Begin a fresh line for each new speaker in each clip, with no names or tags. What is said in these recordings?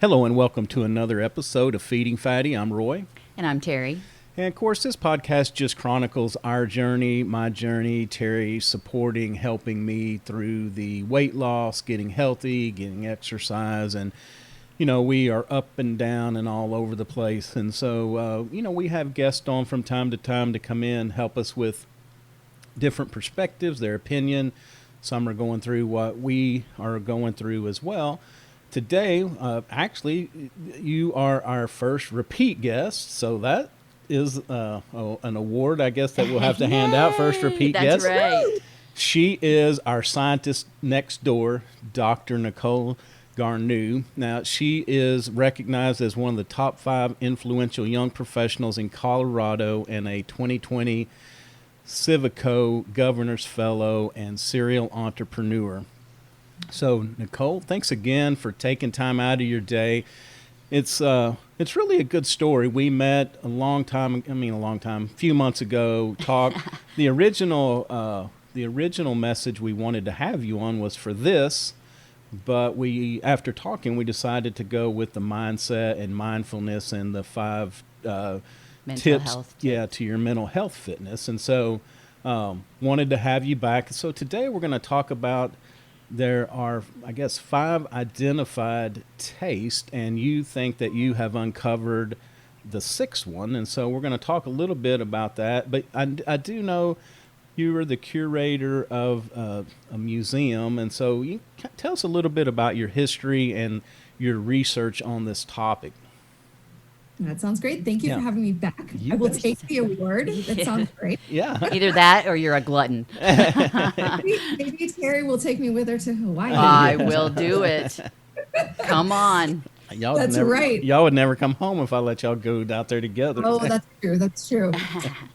Hello and welcome to another episode of Feeding Fatty. I'm Roy.
And I'm Terry.
And of course, this podcast just chronicles our journey, my journey, Terry supporting, helping me through the weight loss, getting healthy, getting exercise. And, we are up and down and all over the place. And so, we have guests on from time to time to come in, help us with different perspectives, their opinion. Some are going through what we are going through as well. Today, actually, you are our first repeat guest, so that is an award, I guess, that we'll have to hand out. First repeat guest.
That's right.
She is our scientist next door, Dr. Nicole Garneau. Now, she is recognized as one of the top 5 influential young professionals in Colorado and a 2020 Civico Governor's Fellow and serial entrepreneur. So, Nicole, thanks again for taking time out of your day. It's really a good story. We met a few months ago. The original message we wanted to have you on was for this, but after talking, we decided to go with the mindset and mindfulness and the 5 tips, to your mental health fitness. And so, wanted to have you back. So today we're going to talk about. There are, 5 identified tastes, and you think that you have uncovered the 6th one. And so we're going to talk a little bit about that. But I do know you are the curator of a museum. And so you tell us a little bit about your history and your research on this topic.
That sounds great. Thank you for having me back. I will take the award. That sounds great.
Yeah.
Either that or you're a glutton.
Maybe Terry will take me with her to Hawaii.
I will do it. Come on.
Right.
Y'all would never come home if I let y'all go out there together.
Oh, that's true.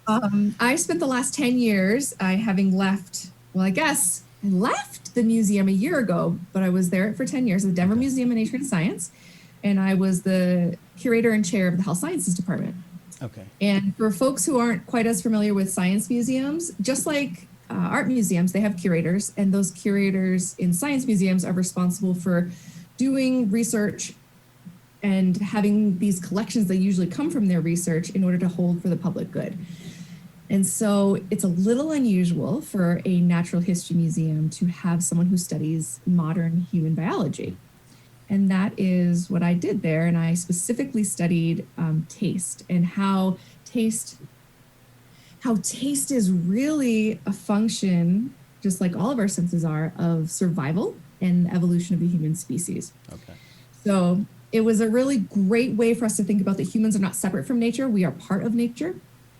I spent the last 10 years, having left, I left the museum a year ago, but I was there for 10 years, the Denver Museum of Nature and Science. And I was the curator and chair of the health sciences department.
Okay.
And for folks who aren't quite as familiar with science museums, just like art museums, they have curators, and those curators in science museums are responsible for doing research and having these collections that usually come from their research in order to hold for the public good. And so it's a little unusual for a natural history museum to have someone who studies modern human biology. And that is what I did there. And I specifically studied taste and how taste is really a function, just like all of our senses are, of survival and evolution of the human species.
Okay.
So it was a really great way for us to think about that humans are not separate from nature. We are part of nature.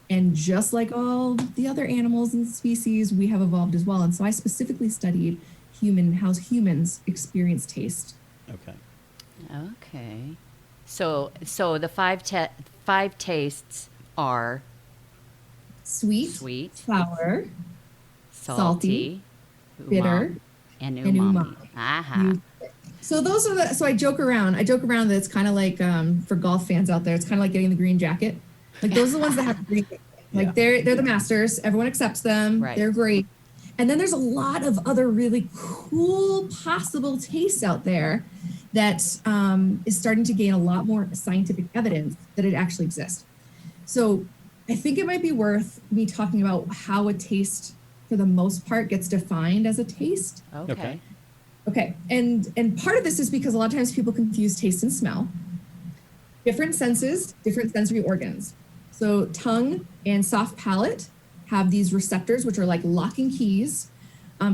And just like all the other animals and species, we have evolved as well. And so I specifically studied how humans experience taste.
Okay. So the 5 tastes are
sweet, sour,
salty,
bitter,
and umami.
Aha. So those are so I joke around that it's kind of like, for golf fans out there, it's kind of like getting the green jacket. Like those are the ones that have green jacket. Like they're the masters. Everyone accepts them.
Right.
They're great. And then there's a lot of other really cool possible tastes out there that is starting to gain a lot more scientific evidence that it actually exists. So I think it might be worth me talking about how a taste, for the most part, gets defined as a taste. Okay. And part of this is because a lot of times people confuse taste and smell. Different senses, different sensory organs. So tongue and soft palate have these receptors, which are like locking keys,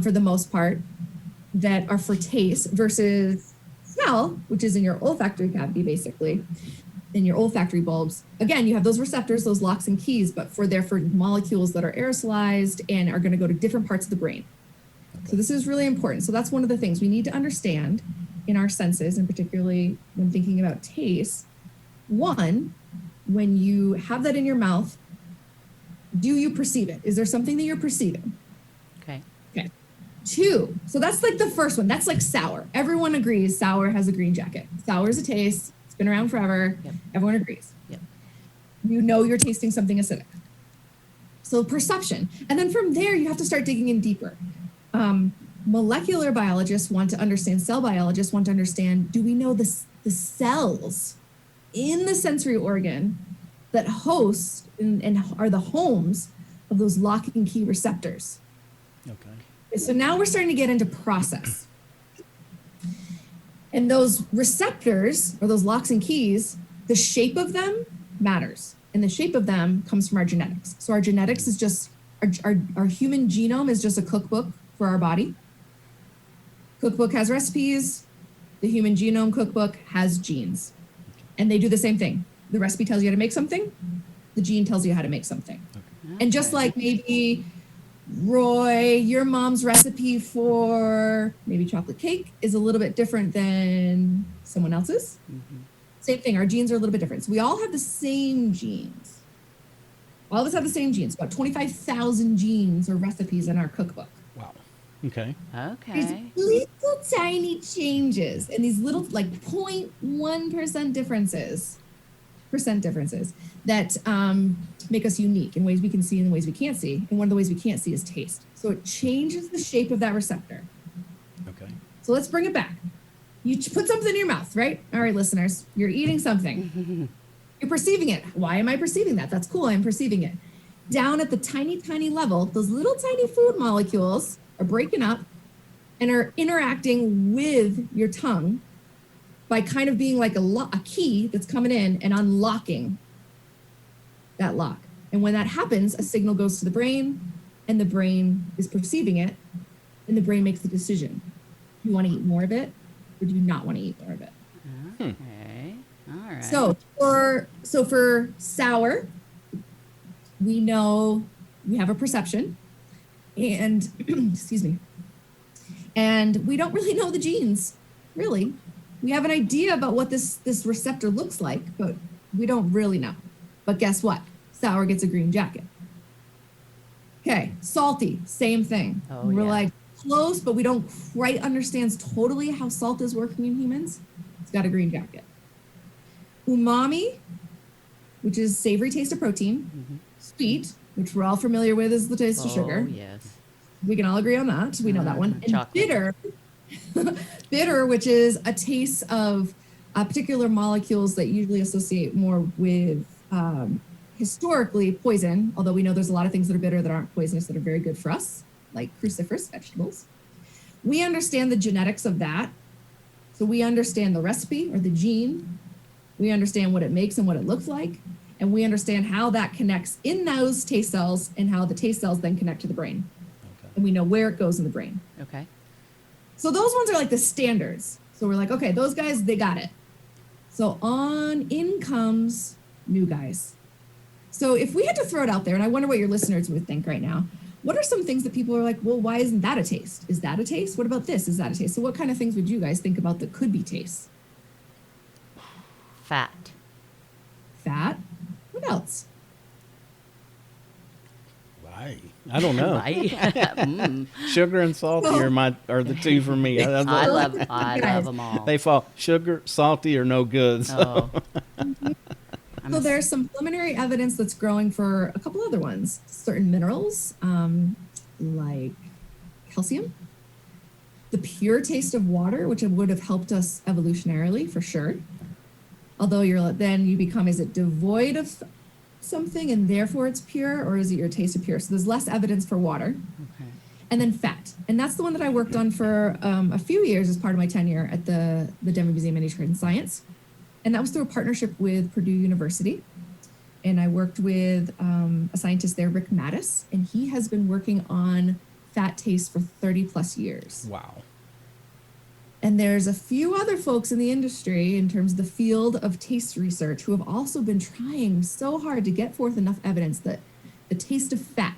for the most part, that are for taste, versus smell, which is in your olfactory cavity, basically, in your olfactory bulbs. Again, you have those receptors, those locks and keys, but for molecules that are aerosolized and are going to go to different parts of the brain. So this is really important. So that's one of the things we need to understand in our senses, and particularly when thinking about taste. One, when you have that in your mouth, do you perceive it? Is there something that you're perceiving?
Okay.
2, so that's like the first one. That's like sour. Everyone agrees sour has a green jacket. Sour is a taste. It's been around forever.
Yep.
Everyone agrees.
Yep.
You know you're tasting something acidic. So perception. And then from there, you have to start digging in deeper. molecular biologists want to understand, cell biologists want to understand, do we know the cells in the sensory organ that host and are the homes of those lock and key receptors?
Okay.
So now we're starting to get into process. And those receptors, or those locks and keys, the shape of them matters. And the shape of them comes from our genetics. So our genetics is just, our human genome is just a cookbook for our body. Cookbook has recipes. The human genome cookbook has genes. And they do the same thing. The recipe tells you how to make something. The gene tells you how to make something.
Okay.
And just like maybe, Roy, your mom's recipe for maybe chocolate cake is a little bit different than someone else's.
Mm-hmm.
Same thing, our genes are a little bit different. So we all have the same genes. All of us have the same genes, about 25,000 genes or recipes in our cookbook.
Wow. Okay.
Okay.
These little tiny changes and these little like 0.1% differences that make us unique in ways we can see and in ways we can't see. And one of the ways we can't see is taste. So it changes the shape of that receptor.
Okay.
So let's bring it back. You put something in your mouth, right? All right, listeners, you're eating something. You're perceiving it. Why am I perceiving that? That's cool. I'm perceiving it. Down at the tiny, tiny level, those little tiny food molecules are breaking up and are interacting with your tongue by kind of being like a key that's coming in and unlocking that lock. And when that happens, a signal goes to the brain, and the brain is perceiving it, and the brain makes the decision. Do you want to eat more of it, or do you not want to eat more of it?
Okay. All right.
So for sour, we know we have a perception, and excuse me, and we don't really know the genes, really. We have an idea about what this receptor looks like, but we don't really know. But guess what? Sour gets a green jacket. Okay, salty, same thing.
Oh,
We're
yeah.
like close, but we don't quite understand totally how salt is working in humans. It's got a green jacket. Umami, which is savory taste of protein.
Mm-hmm.
Sweet, which we're all familiar with as the taste of sugar.
Oh, yes.
We can all agree on that. We know that one. And
Chocolate.
bitter, bitter, which is a taste of particular molecules that usually associate more with historically poison, although we know there's a lot of things that are bitter that aren't poisonous that are very good for us, like cruciferous vegetables. We understand the genetics of that. So we understand the recipe or the gene. We understand what it makes and what it looks like. And we understand how that connects in those taste cells and how the taste cells then connect to the brain.
Okay.
And we know where it goes in the brain.
Okay.
So those ones are like the standards. So we're like, okay, those guys, they got it. So on in comes new guys. So if we had to throw it out there, and I wonder what your listeners would think right now, what are some things that people are like, well, why isn't that a taste? Is that a taste? What about this? Is that a taste? So what kind of things would you guys think about that could be tastes?
Fat.
Fat? What else?
Why? I don't know.
Right? Mm.
Sugar and salty are the two for me.
I love them all.
They fall sugar, salty, or no good. So.
Oh.
So there's some preliminary evidence that's growing for a couple other ones. Certain minerals, like calcium. The pure taste of water, which would have helped us evolutionarily for sure. Although then you become, is it devoid of something and therefore it's pure, or is it your taste of pure? So there's less evidence for water.
Okay.
And then fat. And that's the one that I worked on for a few years as part of my tenure at the Denver Museum of Nature and Science. And that was through a partnership with Purdue University. And I worked with a scientist there, Rick Mattis, and he has been working on fat taste for 30 plus years.
Wow.
And there's a few other folks in the industry in terms of the field of taste research who have also been trying so hard to get forth enough evidence that the taste of fat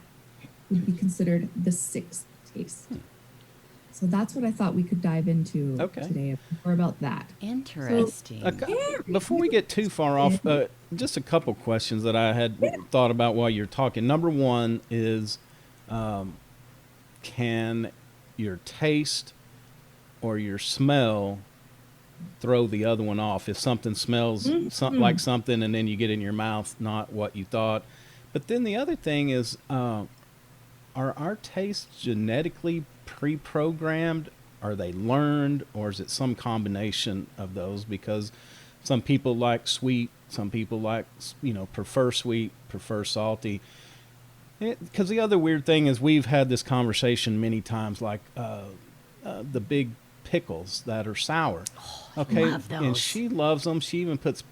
would be considered the sixth taste. So that's what I thought we could dive into today, more about that.
Interesting.
Before we get too far off, just a couple questions that I had thought about while you're talking. Number one is, can your taste or your smell throw the other one off? If something smells like something and then you get in your mouth, not what you thought. But then the other thing is, are our tastes genetically pre-programmed? Are they learned, or is it some combination of those? Because some people like sweet, some people like, prefer sweet, prefer salty. Because the other weird thing is we've had this conversation many times, like the big pickles that are sour. Okay,
love those.
and she loves them. She even put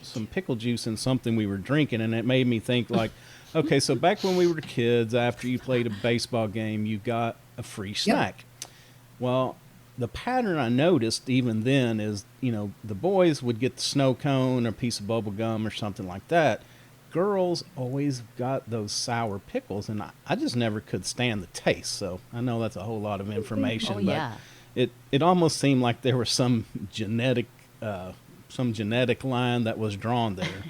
some pickle juice in something we were drinking, and it made me think like, okay, so back when we were kids, after you played a baseball game, you got a free snack. Well, the pattern I noticed even then is, the boys would get the snow cone or a piece of bubble gum or something like that. Girls always got those sour pickles, and I just never could stand the taste. So I know that's a whole lot of information,
yeah.
but it almost seemed like there was some genetic line that was drawn there.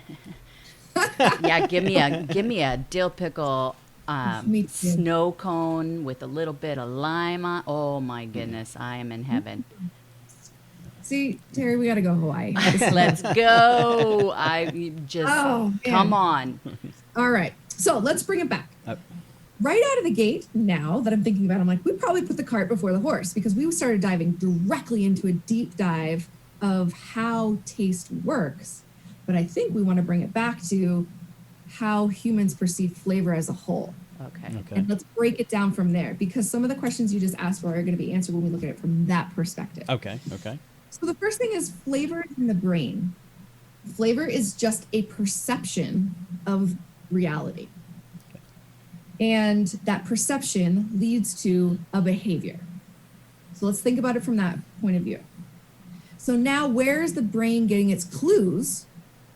Yeah, give me a dill pickle
Me too.
snow cone with a little bit of lime on. Oh my goodness, I am in heaven.
See, Terry, we got to go Hawaii.
Let's go. I just come on.
All right. So let's bring it back. Right out of the gate, now that I'm thinking about it, I'm like, we probably put the cart before the horse, because we started diving directly into a deep dive of how taste works. But I think we want to bring it back to how humans perceive flavor as a whole.
Okay.
And let's break it down from there, because some of the questions you just asked for are going to be answered when we look at it from that perspective.
Okay.
So the first thing is flavor in the brain. Flavor is just a perception of reality. And that perception leads to a behavior. So let's think about it from that point of view. So now, where is the brain getting its clues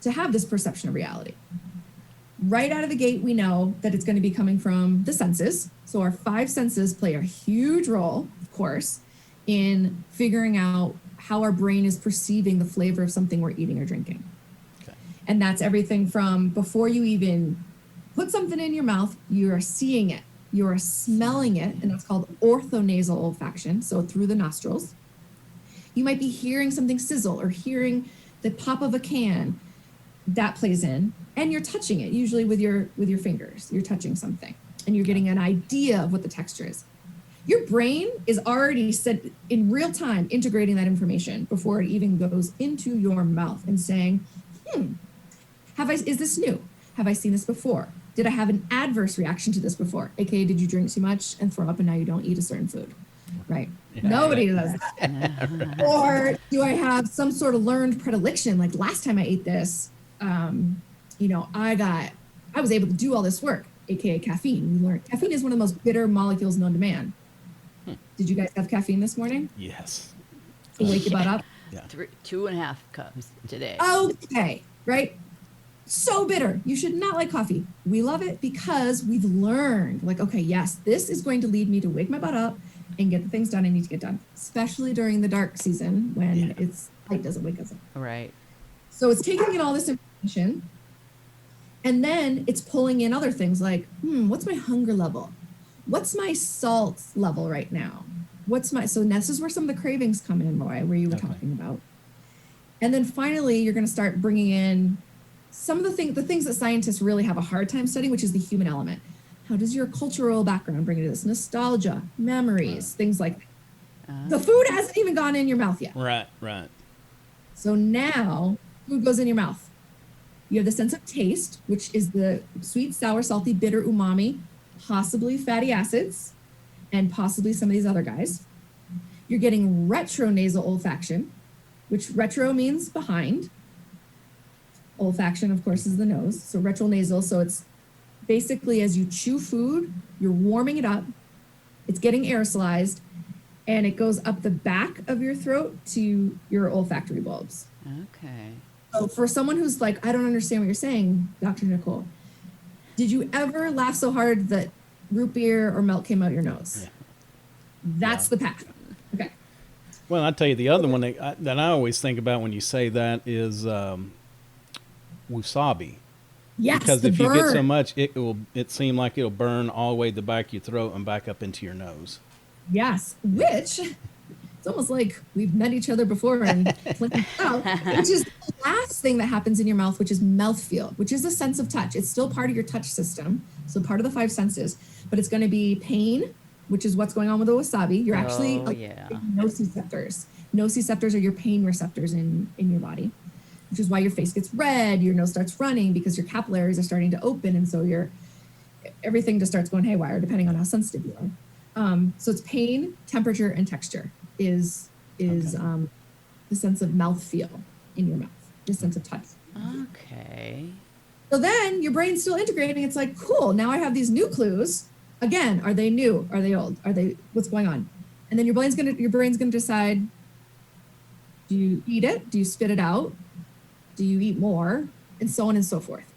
to have this perception of reality? Right out of the gate, we know that it's going to be coming from the senses. So our 5 senses play a huge role, of course, in figuring out how our brain is perceiving the flavor of something we're eating or drinking.
Okay.
And that's everything from before you even put something in your mouth, you are seeing it, you are smelling it, and that's called orthonasal olfaction, so through the nostrils. You might be hearing something sizzle or hearing the pop of a can. That plays in, and you're touching it, usually with your fingers. You're touching something, and you're getting an idea of what the texture is. Your brain is already set in real time integrating that information before it even goes into your mouth and saying, is this new? Have I seen this before? Did I have an adverse reaction to this before? AKA, did you drink too much and throw up and now you don't eat a certain food? Right. Yeah. Nobody does that. Or do I have some sort of learned predilection? Like last time I ate this, I was able to do all this work, AKA caffeine. We learned caffeine is one of the most bitter molecules known to man. Did you guys have caffeine this morning?
Yes.
To wake your butt up?
Yeah.
2.5 cups today.
Okay, right? So bitter. You should not like coffee. We love it because we've learned, like, okay, yes, this is going to lead me to wake my butt up and get the things done I need to get done, especially during the dark season when light doesn't wake us up.
Right.
So it's taking in all this information, and then it's pulling in other things like, what's my hunger level? What's my salt level right now? So this is where some of the cravings come in, Roy, where you were talking about. And then finally, you're going to start bringing in some of the things that scientists really have a hard time studying, which is the human element. How does your cultural background bring into this? Nostalgia, memories, things like that. The food hasn't even gone in your mouth yet.
Right.
So now food goes in your mouth. You have the sense of taste, which is the sweet, sour, salty, bitter, umami, possibly fatty acids, and possibly some of these other guys. You're getting retronasal olfaction, which retro means behind. Olfaction, of course, is the nose. So retronasal, so it's basically as you chew food, you're warming it up, it's getting aerosolized, and it goes up the back of your throat to your olfactory bulbs.
Okay.
So for someone who's like, I don't understand what you're saying, Dr. Nicole, did you ever laugh so hard that root beer or milk came out your nose?
Yeah.
That's the path. Okay.
Well, I'll tell you the other one that I always think about when you say that is wasabi.
Yes,
because if you get so much, it seems like it'll burn all the way to the back of your throat and back up into your nose.
Yes, which it's almost like we've met each other before and which is the last thing that happens in your mouth, which is mouthfeel, which is a sense of touch. It's still part of your touch system, so part of the 5 senses, but it's going to be pain, which is what's going on with the wasabi. You're actually
Oh, yeah.
nociceptors. Nociceptors are your pain receptors in your body, which is why your face gets red, your nose starts running because your capillaries are starting to open, and so everything just starts going haywire depending on how sensitive you are. So it's pain, temperature, and texture is the sense of mouthfeel in your mouth, the sense of touch.
Okay.
So then your brain's still integrating. It's like, cool, now I have these new clues. Again, are they new? Are they old? What's going on? And then your brain's gonna decide, do you eat it? Do you spit it out? Do you eat more? And so on and so forth.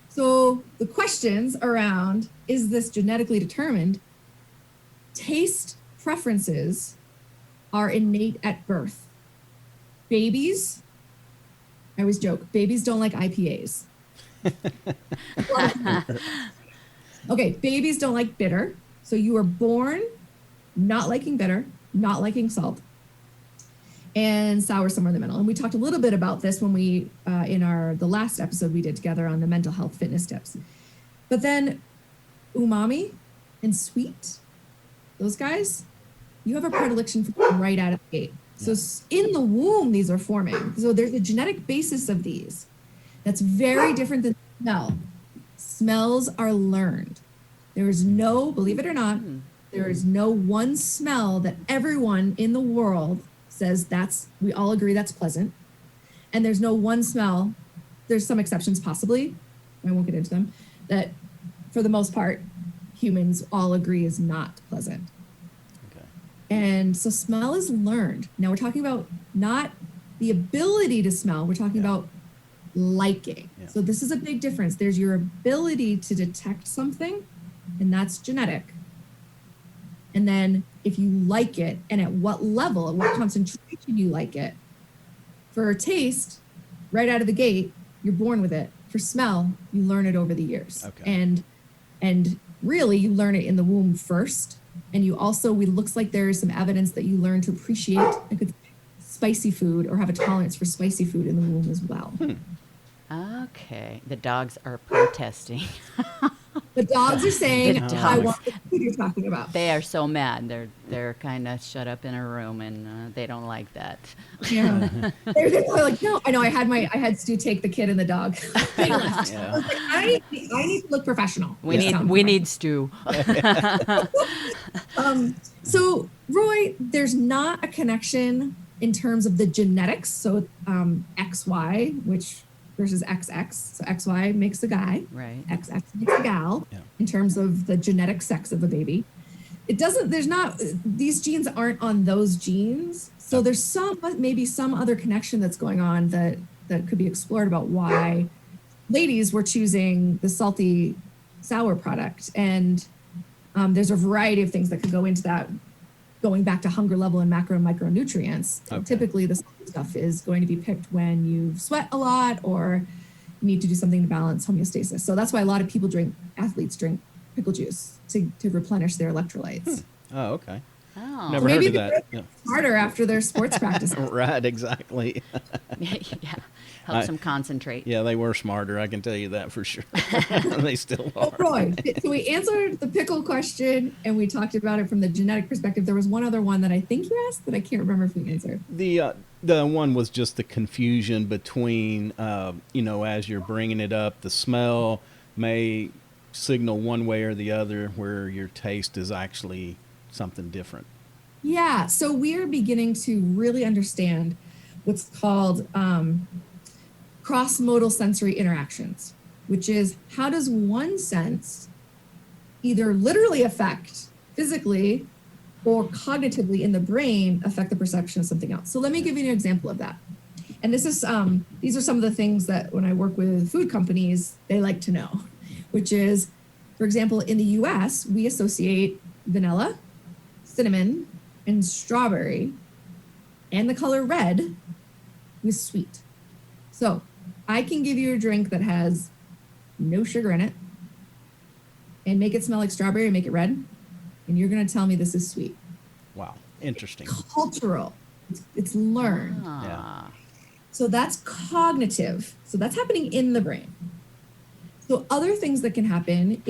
So the questions around, is this genetically determined? Taste preferences are innate at birth. Babies, I always joke, babies don't like IPAs. Okay, babies don't like bitter. So you were born not liking bitter, not liking salt, and sour somewhere in the middle. And we talked a little bit about this when we, in the last episode we did together on the mental health fitness tips. But then umami and sweet, those guys, you have a predilection for them right out of the gate. So in the womb, these are forming. So there's a genetic basis of these that's very different than smell. Smells are learned. There is no, believe it or not, there is no one smell that everyone in the world says we all agree that's pleasant. And there's no one smell, there's some exceptions possibly, I won't get into them, that for the most part, humans all agree is not pleasant. And so smell is learned. Now we're talking about not the ability to smell, we're talking about liking. Yeah. So this is a big difference. There's your ability to detect something, and that's genetic. And then if you like it and at what level, at what concentration you like it. For taste, right out of the gate, you're born with it. For smell, you learn it over the years. Okay. And really you learn it in the womb first. And you also, it looks like there is some evidence that you learn to appreciate spicy food or have a tolerance for spicy food in the womb as well.
Okay. The dogs are protesting.
The dogs are saying, I want the food you're talking about.
They are so mad. They're kind of shut up in a room and they don't like that.
Yeah. They're like, no, I know. I had Stu take the kid and the dog. They left. Yeah. I was like, I need to look professional.
We need Stu.
So Roy, there's not a connection in terms of the genetics. So XY, which versus XX. So XY makes a guy. Right. XX makes a gal. Yeah. In terms of the genetic sex of the baby. These genes aren't on those genes. So there's maybe some other connection that's going on that could be explored about why ladies were choosing the salty sour product. And there's a variety of things that could go into that, going back to hunger level and macro and micronutrients. Okay. Typically the salty stuff is going to be picked when you sweat a lot or need to do something to balance homeostasis. So that's why a lot of athletes drink pickle juice to replenish their electrolytes.
Oh, okay.
Oh.
Never heard of that.
Yeah. Smarter after their sports practice.
Right, exactly.
Yeah, helps them concentrate.
Yeah, they were smarter. I can tell you that for sure. They still are.
Roy, so we answered the pickle question and we talked about it from the genetic perspective. There was one other one that I think you asked that I can't remember if we answered.
The one was just the confusion between, as you're bringing it up, the smell may signal one way or the other, where your taste is actually something different.
Yeah, so we are beginning to really understand what's called cross-modal sensory interactions, which is how does one sense either literally affect physically or cognitively in the brain affect the perception of something else. So let me give you an example of that. And this is these are some of the things that when I work with food companies, they like to know, which is, for example, in the US, we associate vanilla, cinnamon, and strawberry, and the color red with sweet. So I can give you a drink that has no sugar in it and make it smell like strawberry and make it red, and you're going to tell me this is sweet.
Wow, interesting.
It's cultural. It's learned.
Ah.
So that's cognitive. So that's happening in the brain. So other things that can happen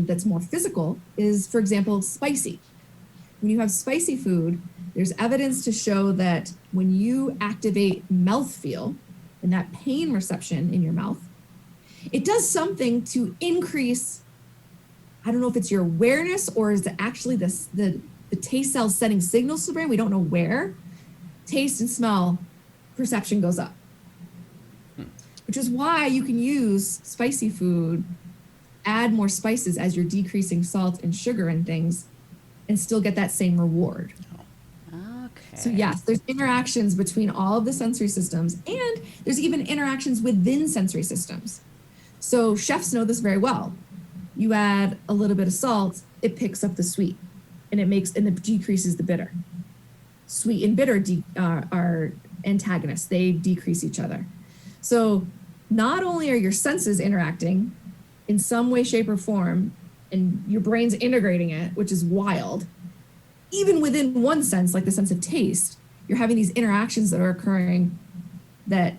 that's more physical is, for example, spicy. When you have spicy food, there's evidence to show that when you activate mouthfeel and that pain reception in your mouth, it does something to increase, I don't know if it's your awareness or is it actually the taste cells sending signals to the brain, we don't know where, taste and smell perception goes up. Which is why you can use spicy food, add more spices as you're decreasing salt and sugar and things, and still get that same reward.
Okay.
So yes, there's interactions between all of the sensory systems, and there's even interactions within sensory systems. So chefs know this very well. You add a little bit of salt, it picks up the sweet, and it decreases the bitter. Sweet and bitter are antagonists. They decrease each other. So not only are your senses interacting in some way, shape, or form, and your brain's integrating it, which is wild, even within one sense, like the sense of taste, you're having these interactions that are occurring that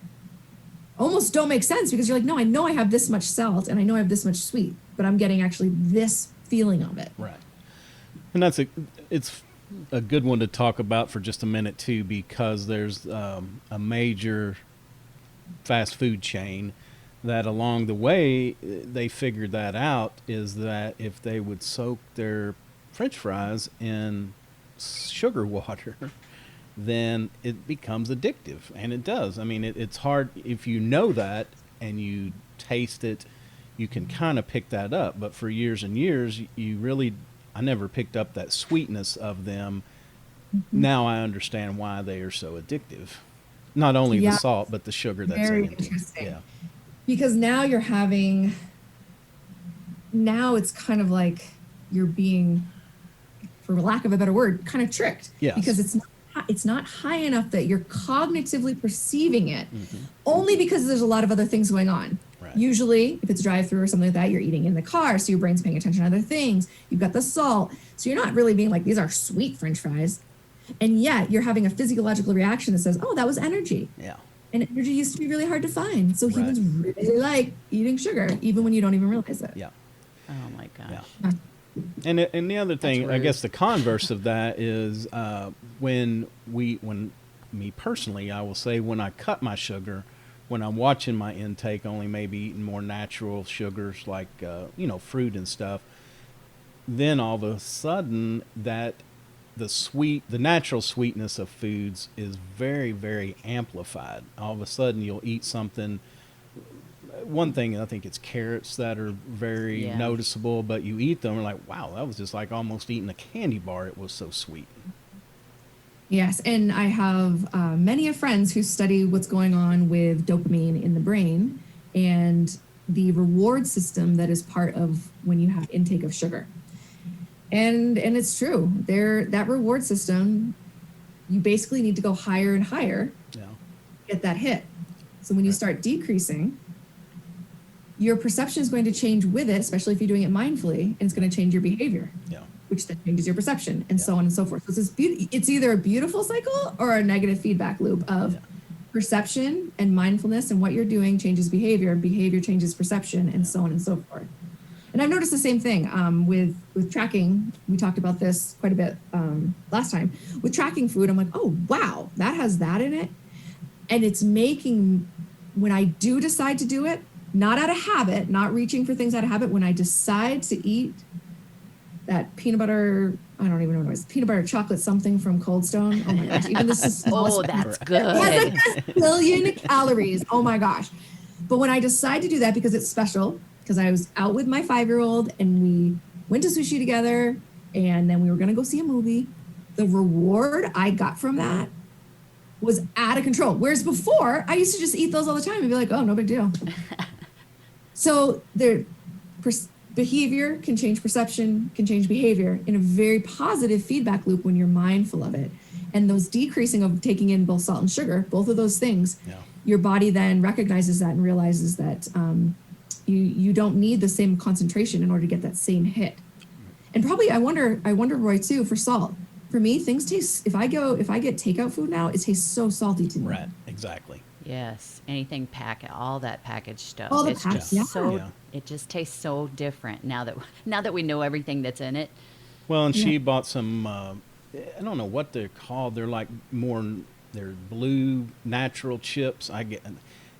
almost don't make sense because you're like, no, I know I have this much salt and I know I have this much sweet, but I'm getting actually this feeling of it.
Right. And it's a good one to talk about for just a minute too, because there's a major fast food chain that along the way they figured that out, is that if they would soak their French fries in sugar water, then it becomes addictive. And it does. I mean, it's hard if you know that and you taste it, you can kind of pick that up. But for years and years, I never picked up that sweetness of them. Mm-hmm. Now I understand why they are so addictive. Not only the salt, but the sugar that's
very
in it.
Interesting.
Yeah.
Because now it's kind of like you're being, for lack of a better word, kind of tricked.
Yes.
Because it's not high enough that you're cognitively perceiving it, only because there's a lot of other things going on. Right. Usually, if it's drive-through or something like that, you're eating in the car, so your brain's paying attention to other things. You've got the salt, so you're not really being like, these are sweet French fries. And yet you're having a physiological reaction that says, oh, that was energy. Yeah. And energy used to be really hard to find. So humans really like eating sugar, even when you don't even realize it.
Yeah.
Oh my gosh.
Yeah.
And the other thing, I guess the converse of that is when me personally, I will say, when I cut my sugar, when I'm watching my intake, only maybe eating more natural sugars like, fruit and stuff, then all of a sudden that the natural sweetness of foods is very, very amplified. All of a sudden you'll eat something. One thing, I think it's carrots that are very noticeable, but you eat them and like, wow, that was just like almost eating a candy bar. It was so sweet.
Yes, and I have many friends who study what's going on with dopamine in the brain and the reward system that is part of when you have intake of sugar. And it's true. That reward system, you basically need to go higher and higher to get that hit. So when you start decreasing, your perception is going to change with it, especially if you're doing it mindfully, and it's going to change your behavior, which then changes your perception, and so on and so forth. So it's either a beautiful cycle or a negative feedback loop of perception and mindfulness, and what you're doing changes behavior, and behavior changes perception, and so on and so forth. And I've noticed the same thing with tracking. We talked about this quite a bit last time. With tracking food, I'm like, oh, wow, that has that in it. And it's making, when I do decide to do it, not out of habit, not reaching for things out of habit, when I decide to eat that peanut butter, I don't even know what it was, peanut butter chocolate something from Cold Stone. Oh my gosh, even this is
oh, that's good.
It has like a billion calories. Oh my gosh. But when I decide to do that because it's special, because I was out with my 5-year-old and we went to sushi together and then we were going to go see a movie, the reward I got from that was out of control. Whereas before, I used to just eat those all the time and be like, oh, no big deal. So their behavior can change perception, can change behavior in a very positive feedback loop when you're mindful of it. And those decreasing of taking in both salt and sugar, both of those things, your body then recognizes that and realizes that you don't need the same concentration in order to get that same hit. And probably I wonder, Roy, too, for salt. For me, things taste, if I get takeout food now, it tastes so salty to me.
Right, exactly.
Yes, anything all that packaged stuff.
All the
It's
pack,
just
yeah.
so
Yeah.
it just tastes so different now that we know everything that's in it.
Well, and
Yeah.
she bought some. I don't know what they're called. They're like more. They're blue natural chips. I get.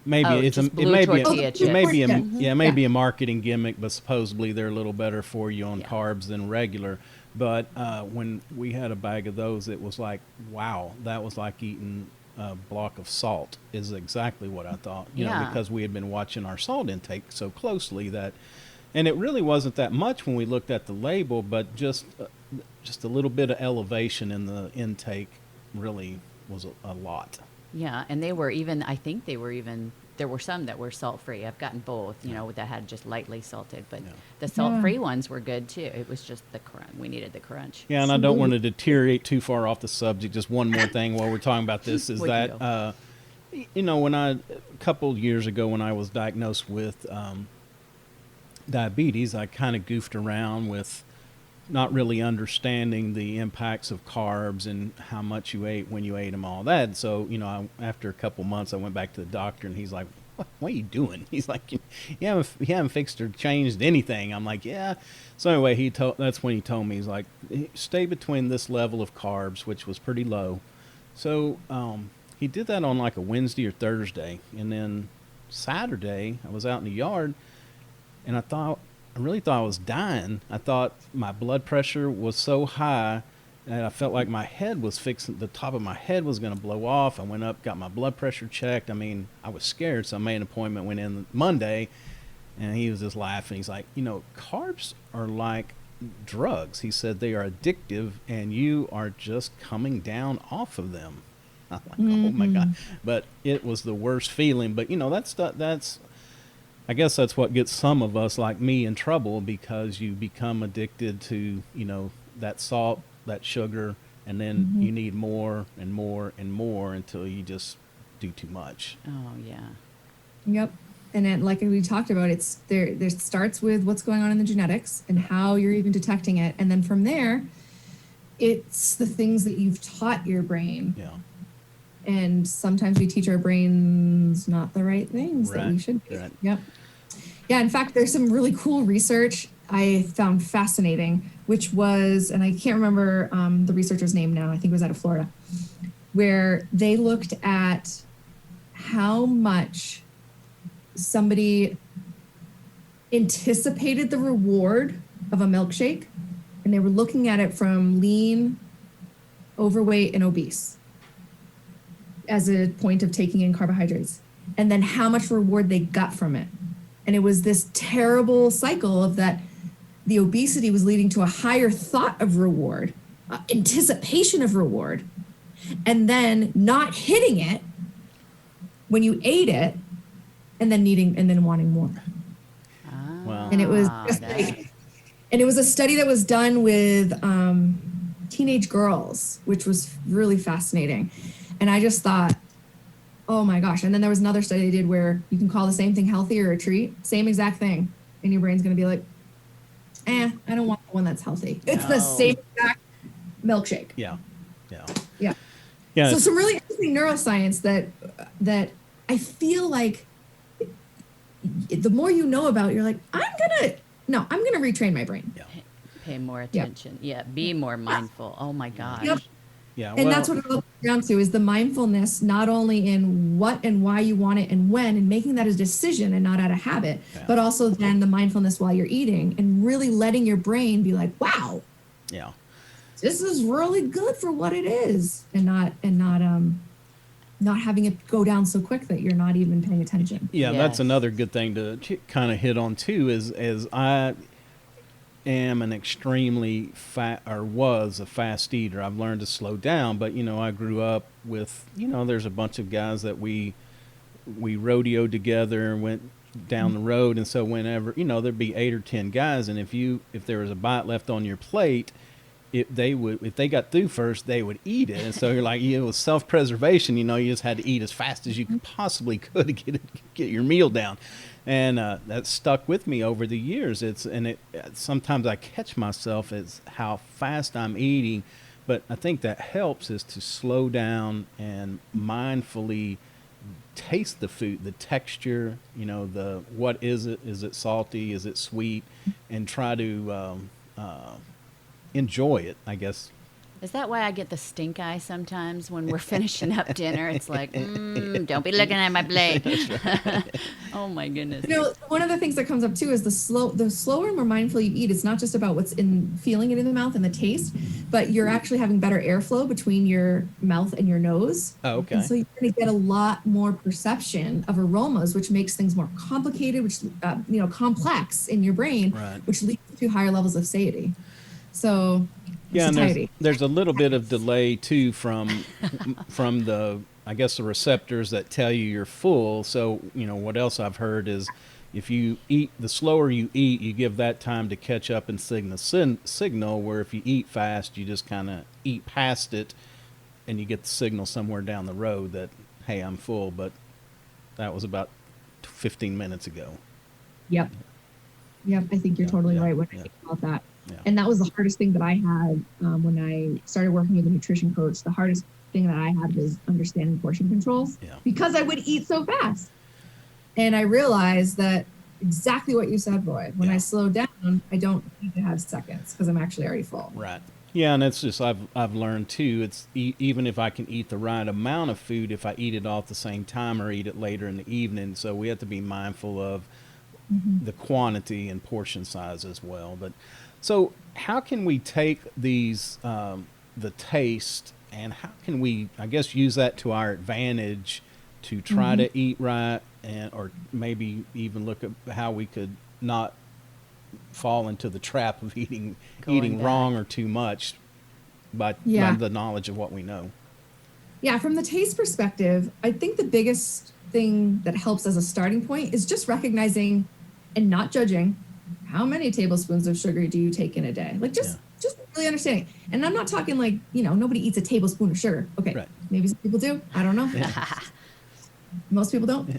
Maybe
Oh,
it's a.
just
It
blue
may be. A,
tortilla
it may
chips.
be a.
Yeah.
Yeah, it may
Yeah.
be a marketing gimmick, but supposedly they're a little better for you on
Yeah.
carbs than regular. But when we had a bag of those, it was like, wow, that was like eating a block of salt. Is exactly what I thought. You know,
Yeah.
because we had been watching our salt intake so closely that. And it really wasn't that much when we looked at the label, but just a little bit of elevation in the intake really was a lot.
Yeah, and they were even, I think they were even, there were some that were salt free. I've gotten both, you know, that had just lightly salted, but
Yeah.
the salt free ones were good too. It was just the crunch. We needed the crunch.
Yeah, and I don't want to deteriorate too far off the subject. Just one more thing while we're talking about this is
We can
that, you know, a couple years ago when I was diagnosed with diabetes, I kind of goofed around with not really understanding the impacts of carbs and how much you ate when you ate them, all that. So, you know, after a couple months, I went back to the doctor, and he's like, what are you doing? He's like, you haven't fixed or changed anything. I'm like, yeah. So anyway, that's when he told me, he's like, stay between this level of carbs, which was pretty low. So he did that on like a Wednesday or Thursday. And then Saturday, I was out in the yard, and I really thought I was dying. I thought my blood pressure was so high that I felt like the top of my head was going to blow off. I went up, got my blood pressure checked. I mean, I was scared, so I made an appointment, went in Monday, and he was just laughing. He's like, you know, carbs are like drugs. He said they are addictive, and you are just coming down off of them. I'm like, oh my God. But it was the worst feeling. But, you know, I guess that's what gets some of us like me in trouble, because you become addicted to, you know, that salt, that sugar, and then you need more and more and more until you just do too much.
Oh, yeah.
Yep. And then, like we talked about, it's there. There starts with what's going on in the genetics and how you're even detecting it, and then from there, it's the things that you've taught your brain.
Yeah.
And sometimes we teach our brains not the right things that we
Right,
should be.
right.
Yep. Yeah. In fact, there's some really cool research I found fascinating, which was, and I can't remember the researcher's name now. I think it was out of Florida, where they looked at how much somebody anticipated the reward of a milkshake, and they were looking at it from lean, overweight, and obese as a point of taking in carbohydrates, and then how much reward they got from it. And it was this terrible cycle of that the obesity was leading to a higher thought of reward, anticipation of reward, and then not hitting it when you ate it, and then wanting more.
Wow.
And it was just
that's-
like, and it was a study that was done with teenage girls, which was really fascinating. And I just thought, oh my gosh. And then there was another study they did where you can call the same thing healthy or a treat, same exact thing. And your brain's going to be like, I don't want the one that's healthy. It's the
No.
same exact milkshake.
Yeah. Yeah.
Yeah.
Yeah.
So
it's-
some really interesting neuroscience that I feel like the more you know about, you're like, I'm gonna retrain my brain.
yeah.
Pay more attention. Yeah, be more mindful. Oh my gosh.
Yep.
Yeah.
And that's what it comes down to, is the mindfulness, not only in what and why you want it and when, and making that a decision and not out of habit,
Yeah.
but also then the mindfulness while you're eating and really letting your brain be like, wow,
Yeah.
this is really good for what it is, and not having it go down so quick that you're not even paying attention.
Yeah, that's
Yes.
another good thing to kind of hit on too. Is I am an extremely was a fast eater. I've learned to slow down, but you know, I grew up with, you know, there's a bunch of guys that we rodeoed together and went down the road, and so whenever, you know, there'd be 8 or 10 guys, and if there was a bite left on your plate, if they got through first, they would eat it. And so you're like, it was self-preservation, you know, you just had to eat as fast as you possibly could to get your meal down. And that stuck with me over the years. Sometimes I catch myself as how fast I'm eating, but I think that helps is to slow down and mindfully taste the food, the texture, the what is it? Is it salty? Is it sweet? And try to enjoy it, I guess.
Is that why I get the stink eye sometimes when we're finishing up dinner? It's like, don't be looking at my plate. Oh my goodness.
One of the things that comes up too is the slower and more mindful you eat. It's not just about what's feeling it in the mouth and the taste, but you're actually having better airflow between your mouth and your nose.
Oh, okay.
And so you're going to get a lot more perception of aromas, which makes things more complicated, which complex in your brain,
Right.
which leads to higher levels of satiety. So
Yeah, and
satiety.
there's a little bit of delay too from the, I guess, the receptors that tell you you're full. So what else I've heard is if you eat, the slower you eat, you give that time to catch up and signal. Where if you eat fast, you just kind of eat past it, and you get the signal somewhere down the road that, hey, I'm full. But that was about 15 minutes ago.
Yep. I think you're totally right when I think about that.
Yeah.
And that was the hardest thing that I had when I started working with a nutrition coach. The hardest thing that I had was understanding portion controls because I would eat so fast. And I realized that exactly what you said, Roy. When I slow down, I don't need to have seconds because I'm actually already full.
Right. Yeah, and it's just I've learned too. It's even if I can eat the right amount of food, if I eat it all at the same time or eat it later in the evening. So we have to be mindful of the quantity and portion size as well. But so how can we take these the taste and how can we, I guess, use that to our advantage to try to eat right or maybe even look at how we could not fall into the trap of eating wrong or too much by the knowledge of what we know.
Yeah, from the taste perspective, I think the biggest thing that helps as a starting point is just recognizing and not judging how many tablespoons of sugar do you take in a day. Like just really understanding. And I'm not talking like, nobody eats a tablespoon of sugar. Okay, right. Maybe some people do. I don't know. Most people don't. Yeah.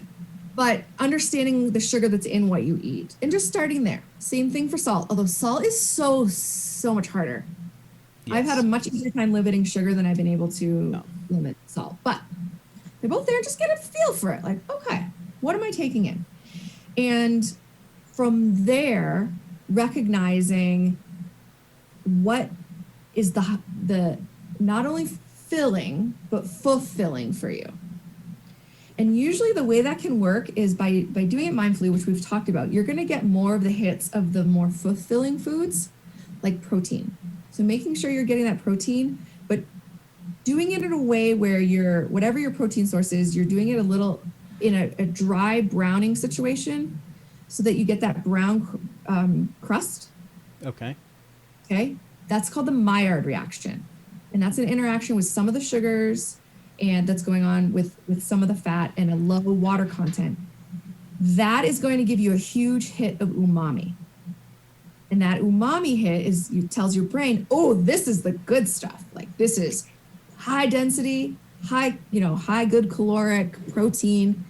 But understanding the sugar that's in what you eat and just starting there. Same thing for salt, although salt is so much harder. Yes. I've had a much easier time limiting sugar than I've been able to limit salt. But they're both there. Just get a feel for it. Like, okay, what am I taking in? And from there, recognizing what is the not only filling, but fulfilling for you. And usually the way that can work is by doing it mindfully, which we've talked about. You're going to get more of the hits of the more fulfilling foods, like protein. So making sure you're getting that protein, but doing it in a way where whatever your protein source is, you're doing it a little in a dry browning situation so that you get that brown crust.
Okay.
That's called the Maillard reaction. And that's an interaction with some of the sugars and that's going on with some of the fat and a low water content. That is going to give you a huge hit of umami. And that umami hit tells your brain, oh, this is the good stuff. Like this is high density, high good caloric protein.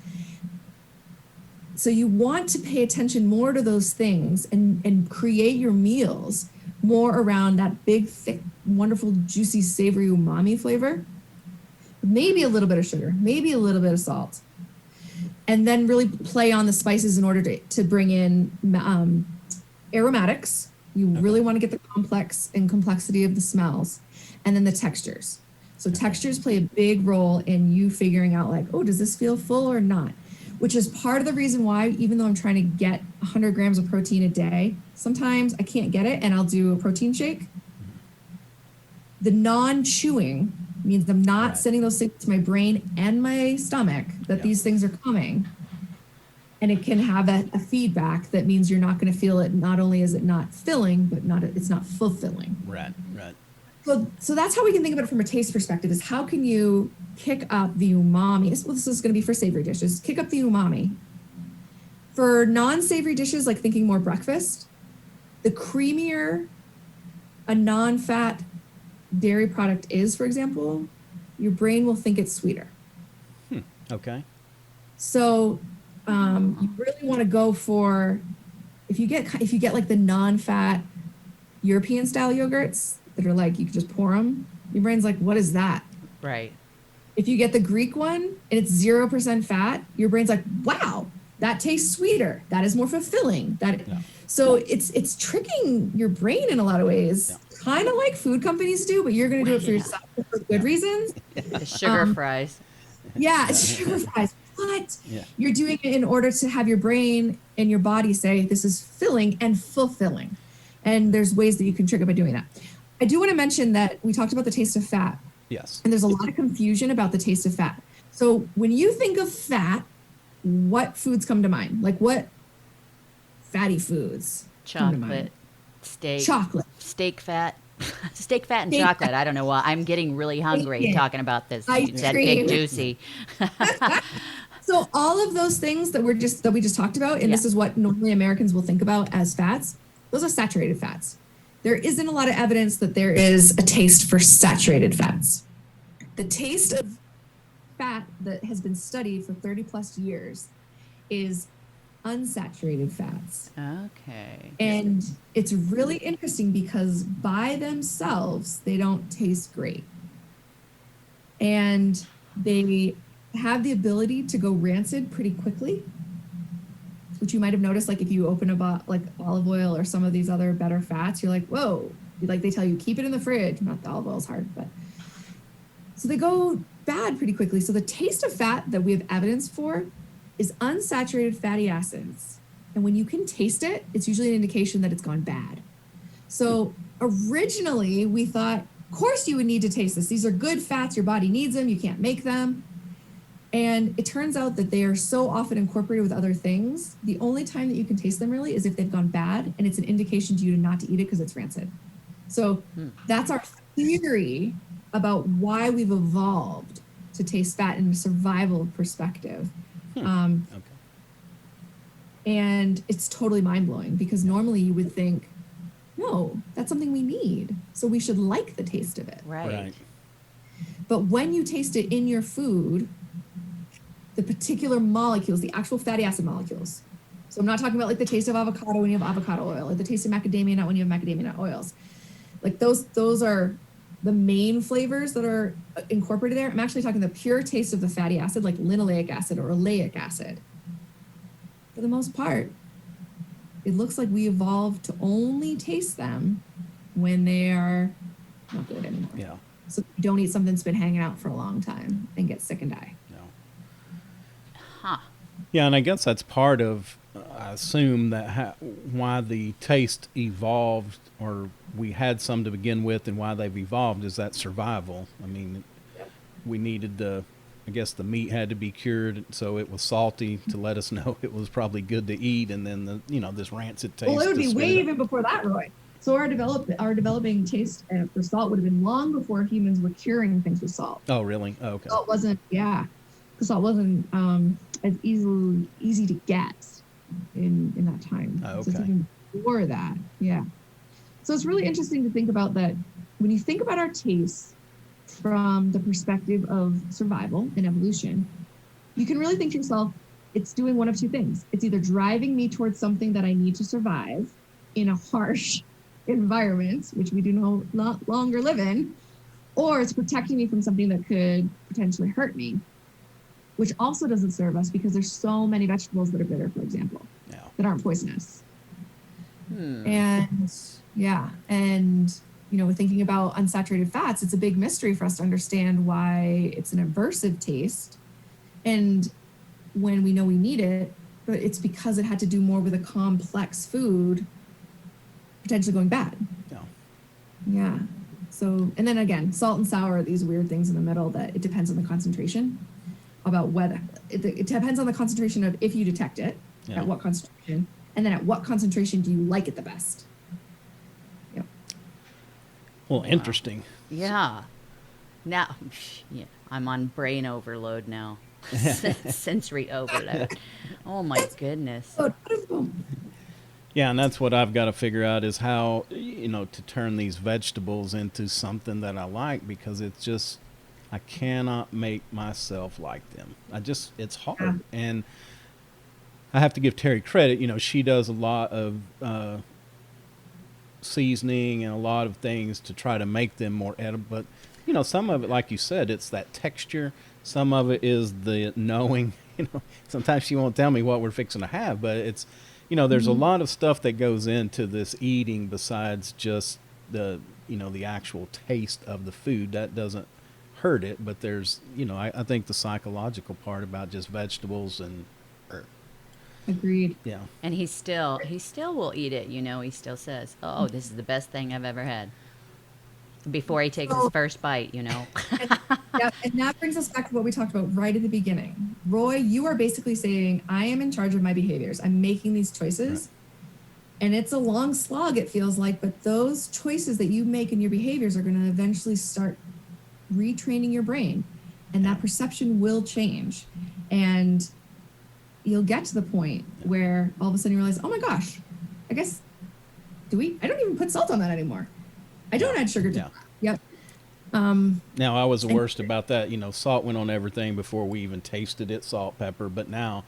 So you want to pay attention more to those things and create your meals more around that big, thick, wonderful, juicy, savory umami flavor. Maybe a little bit of sugar, maybe a little bit of salt. And then really play on the spices in order to bring in aromatics. You really want to get the complex and complexity of the smells. And then the textures. So textures play a big role in you figuring out like, oh, does this feel full or not? Which is part of the reason why, even though I'm trying to get 100 grams of protein a day, sometimes I can't get it and I'll do a protein shake. The non-chewing means I'm not sending those signals to my brain and my stomach that these things are coming. And it can have a feedback that means you're not going to feel it. Not only is it not filling, but it's not fulfilling.
Right.
So that's how we can think about it from a taste perspective is how can you kick up the umami? This is going to be for savory dishes. Kick up the umami. For non-savory dishes, like thinking more breakfast, the creamier a non-fat dairy product is, for example, your brain will think it's sweeter.
Okay.
So you really want to go for if you get like the non-fat European style yogurts that are like you can just pour them. Your brain's like, what is that?
Right.
If you get the Greek one and it's 0% fat, your brain's like, wow, that tastes sweeter. That is more fulfilling. So it's tricking your brain in a lot of ways, kind of like food companies do, but you're going to do it for yourself for good reasons.
The sugar fries.
Yeah, it's sugar fries. But you're doing it in order to have your brain and your body say this is filling and fulfilling. And there's ways that you can trick it by doing that. I do want to mention that we talked about the taste of fat.
Yes.
And there's a lot of confusion about the taste of fat. So when you think of fat, what foods come to mind? Like what fatty foods come to mind?
Chocolate, steak.
Chocolate.
Steak fat. Steak, fat, and chocolate. I don't know why. I'm getting really hungry talking about this. That big juicy.
So all of those things that we just talked about, and this is what normally Americans will think about as fats, those are saturated fats. There isn't a lot of evidence that there is a taste for saturated fats. The taste of fat that has been studied for 30 plus years is unsaturated fats.
Okay.
And it's really interesting because by themselves, they don't taste great. And they have the ability to go rancid pretty quickly, which you might have noticed, like if you open like olive oil or some of these other better fats, you're like, whoa, like they tell you, keep it in the fridge. Not the olive oil is hard, but so they go bad pretty quickly. So the taste of fat that we have evidence for is unsaturated fatty acids. And when you can taste it, it's usually an indication that it's gone bad. So originally we thought, of course you would need to taste this. These are good fats, your body needs them, you can't make them. And it turns out that they are so often incorporated with other things. The only time that you can taste them really is if they've gone bad, and it's an indication to you not to eat it because it's rancid. So that's our theory about why we've evolved to taste fat in a survival perspective. And it's totally mind-blowing because normally you would think, no, that's something we need. So we should like the taste of it.
Right.
But when you taste it in your food, the particular molecules, the actual fatty acid molecules. So I'm not talking about like the taste of avocado when you have avocado oil, or the taste of macadamia nut when you have macadamia nut oils. Like those are the main flavors that are incorporated there. I'm actually talking the pure taste of the fatty acid, like linoleic acid or oleic acid. For the most part, it looks like we evolved to only taste them when they are not good anymore.
Yeah.
So don't eat something that's been hanging out for a long time and get sick and die.
Huh.
Yeah, and I guess that's part of, I assume, that why the taste evolved, or we had some to begin with, and why they've evolved is that survival. I mean, we needed I guess the meat had to be cured, so it was salty to let us know it was probably good to eat, and then this rancid taste.
Well, it would be way even before that, Roy. So our developing taste for salt would have been long before humans were curing things with salt.
Oh, really? Oh, okay.
Salt wasn't, because salt wasn't as easy to get in that time.
Oh, okay.
So it's even before that, So it's really interesting to think about that when you think about our tastes from the perspective of survival and evolution, you can really think to yourself, it's doing one of two things. It's either driving me towards something that I need to survive in a harsh environment, which we do not longer live in, or it's protecting me from something that could potentially hurt me, which also doesn't serve us because there's so many vegetables that are bitter, for example, that aren't poisonous. And thinking about unsaturated fats, it's a big mystery for us to understand why it's an aversive taste. And when we know we need it, but it's because it had to do more with a complex food potentially going bad. Yeah. So, and then again, salt and sour are these weird things in the middle that it depends on the concentration about whether it depends on the concentration of if you detect it, at what concentration, and then at what concentration do you like it the best.
Well, interesting.
Yeah. Now, I'm on brain overload now. Sensory overload. Oh my goodness.
Yeah, and that's what I've got to figure out is how, to turn these vegetables into something that I like, because it's just, I cannot make myself like them. It's hard. And I have to give Terry credit. She does a lot of seasoning and a lot of things to try to make them more edible. But some of it, like you said, it's that texture. Some of it is the knowing. Sometimes she won't tell me what we're fixing to have, but it's, there's a lot of stuff that goes into this eating besides just the actual taste of the food. That doesn't hurt it, but there's, I think the psychological part about just vegetables and
Agreed.
yeah.
And he still will eat it. He still says, "Oh, this is the best thing I've ever had." Before he takes his first bite.
Yeah, and that brings us back to what we talked about right at the beginning. Roy, you are basically saying, I am in charge of my behaviors. I'm making these choices. Right. And it's a long slog, it feels like, but those choices that you make in your behaviors are going to eventually start retraining your brain. And that perception will change. And you'll get to the point where all of a sudden you realize, oh my gosh, I guess, I don't even put salt on that anymore. I don't add sugar to that. Yep.
Now, I was the worst about that. Salt went on everything before we even tasted it, salt, pepper. But now,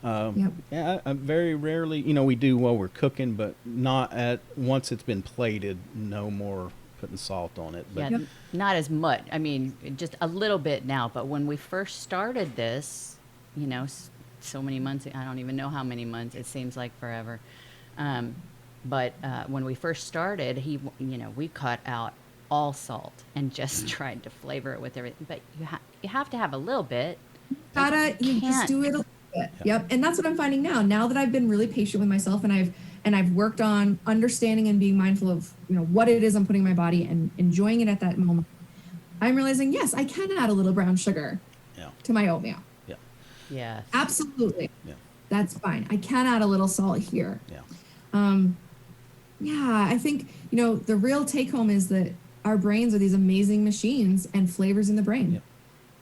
I very rarely, we do while we're cooking, but not once it's been plated, no more putting salt on it. But
not as much. I mean, just a little bit now. But when we first started this, so many months, I don't even know how many months, it seems like forever. But when we first started, we cut out all salt and just tried to flavor it with everything. But you have to have a little bit.
You just do it a little bit. Yep. And that's what I'm finding now. Now that I've been really patient with myself and I've worked on understanding and being mindful of what it is I'm putting in my body and enjoying it at that moment, I'm realizing, yes, I can add a little brown sugar to my oatmeal.
Yeah.
Yeah.
Absolutely.
Yeah.
That's fine. I can add a little salt here.
Yeah.
I think, the real take home is that our brains are these amazing machines and flavors in the brain.
Yep.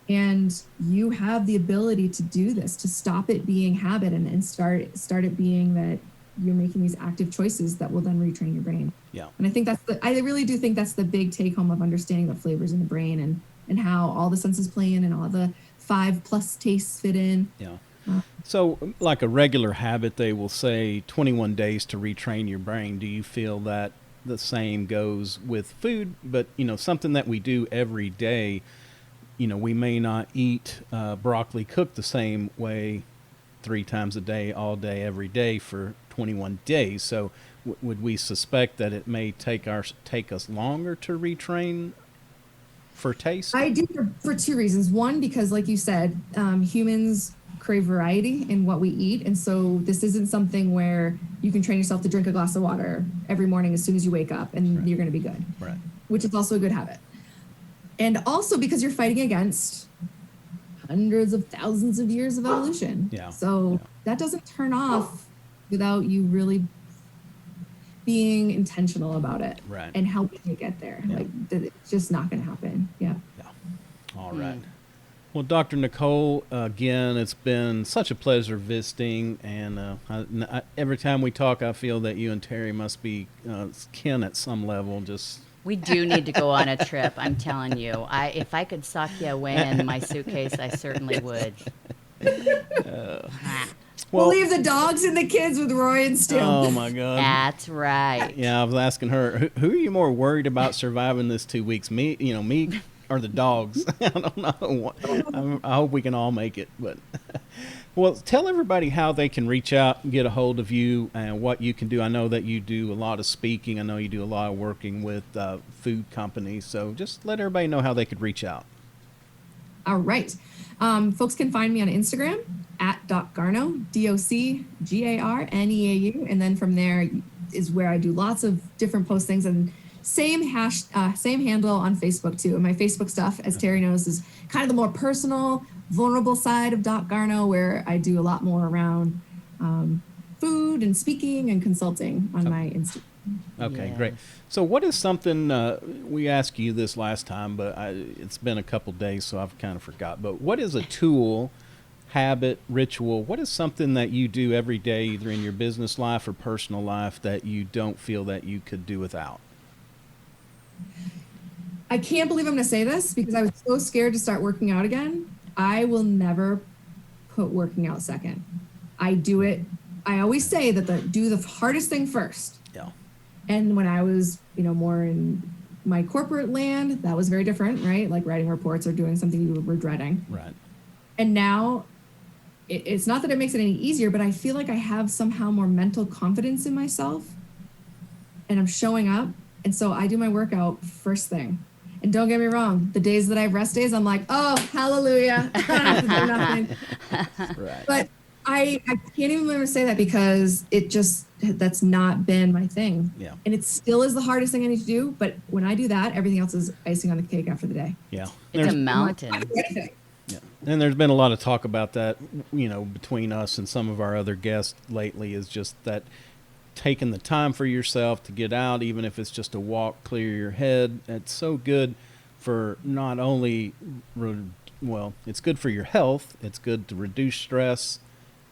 And you have the ability to do this, to stop it being habit and start it being that you're making these active choices that will then retrain your brain.
Yeah.
And I think I really do think that's the big take home of understanding the flavors in the brain and how all the senses play in and all the 5+ tastes fit in.
Yeah. So like a regular habit, they will say 21 days to retrain your brain. Do you feel that the same goes with food? But, something that we do every day, we may not eat broccoli cooked the same way 3 times a day, all day, every day for 21 days. So would we suspect that it may take us longer to retrain for taste?
I do for 2 reasons. One, because like you said, humans crave variety in what we eat. And so this isn't something where you can train yourself to drink a glass of water every morning as soon as you wake up and you're going to be good,
right?
Which is also a good habit. And also because you're fighting against hundreds of thousands of years of evolution.
Yeah.
So that doesn't turn off without you really being intentional about it,
right,
and helping you get there. Like it's just not going to happen. Yeah.
All right. Well, Dr. Nicole, again, it's been such a pleasure visiting, and every time we talk, I feel that you and Terry must be kin at some level.
We do need to go on a trip. I'm telling you. If I could sock you away in my suitcase, I certainly would.
We'll leave the dogs and the kids with Roy and Stu.
Oh my God.
That's right.
Yeah, I was asking her, who are you more worried about surviving this 2 weeks? Me, me or the dogs? I don't know. I hope we can all make it. But well, tell everybody how they can reach out and get a hold of you and what you can do. I know that you do a lot of speaking. I know you do a lot of working with food companies. So just let everybody know how they could reach out.
All right. Folks can find me on Instagram at Garneau, DOCGARNEAU. And then from there is where I do lots of different postings, and same handle on Facebook too. And my Facebook stuff, as Terry knows, is kind of the more personal, vulnerable side of Garneau, where I do a lot more around food and speaking and consulting on my Instagram.
Okay, great. So what is something, we asked you this last time, but it's been a couple days, so I've kind of forgot. But what is a tool, habit, ritual? What is something that you do every day, either in your business life or personal life, that you don't feel that you could do without?
I can't believe I'm going to say this because I was so scared to start working out again. I will never put working out second. I do it. I always say that do the hardest thing first.
Yeah.
And when I was, more in my corporate land, that was very different, right? Like writing reports or doing something you were dreading.
Right.
And now it's not that it makes it any easier, but I feel like I have somehow more mental confidence in myself and I'm showing up. And so I do my workout first thing. And don't get me wrong, the days that I have rest days, I'm like, oh, hallelujah. I don't have to do nothing.
Right.
But I can't even remember to say that because that's not been my thing.
Yeah.
And it still is the hardest thing I need to do. But when I do that, everything else is icing on the cake after the day.
Yeah.
It's a mountain.
Yeah. And there's been a lot of talk about that, between us and some of our other guests lately, is just that taking the time for yourself to get out, even if it's just a walk, clear your head. It's so good for not only, it's good for your health, it's good to reduce stress,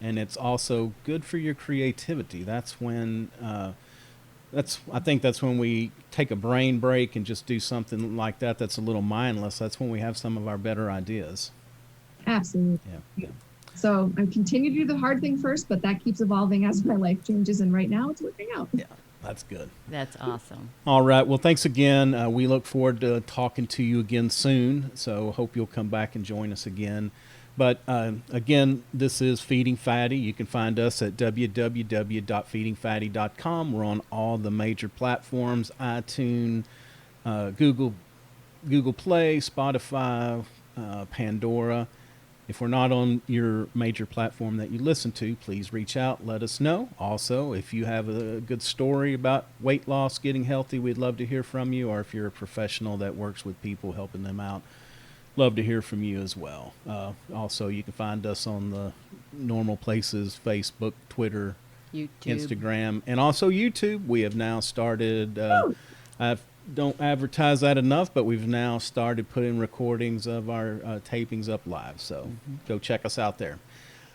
and it's also good for your creativity. That's when, I think that's when we take a brain break and just do something like that that's a little mindless. That's when we have some of our better ideas.
Absolutely.
Yeah.
So I continue to do the hard thing first, but that keeps evolving as my life changes. And right now it's working out.
Yeah, that's good.
That's awesome.
All right. Well, thanks again. We look forward to talking to you again soon. So hope you'll come back and join us again. But again, this is Feeding Fatty. You can find us at www.feedingfatty.com. We're on all the major platforms: iTunes, Google Play, Spotify, Pandora. If we're not on your major platform that you listen to, please reach out. Let us know. Also, if you have a good story about weight loss, getting healthy, we'd love to hear from you. Or if you're a professional that works with people, helping them out, love to hear from you as well. Also, you can find us on the normal places: Facebook, Twitter,
YouTube,
Instagram, and also YouTube. We have now started, I don't advertise that enough, but we've now started putting recordings of our tapings up live. So go check us out there.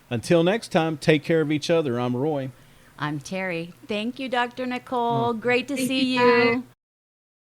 Until next time, take care of each other. I'm Roy.
I'm Terry. Thank you, Dr. Nicole. Great to see
you.
you.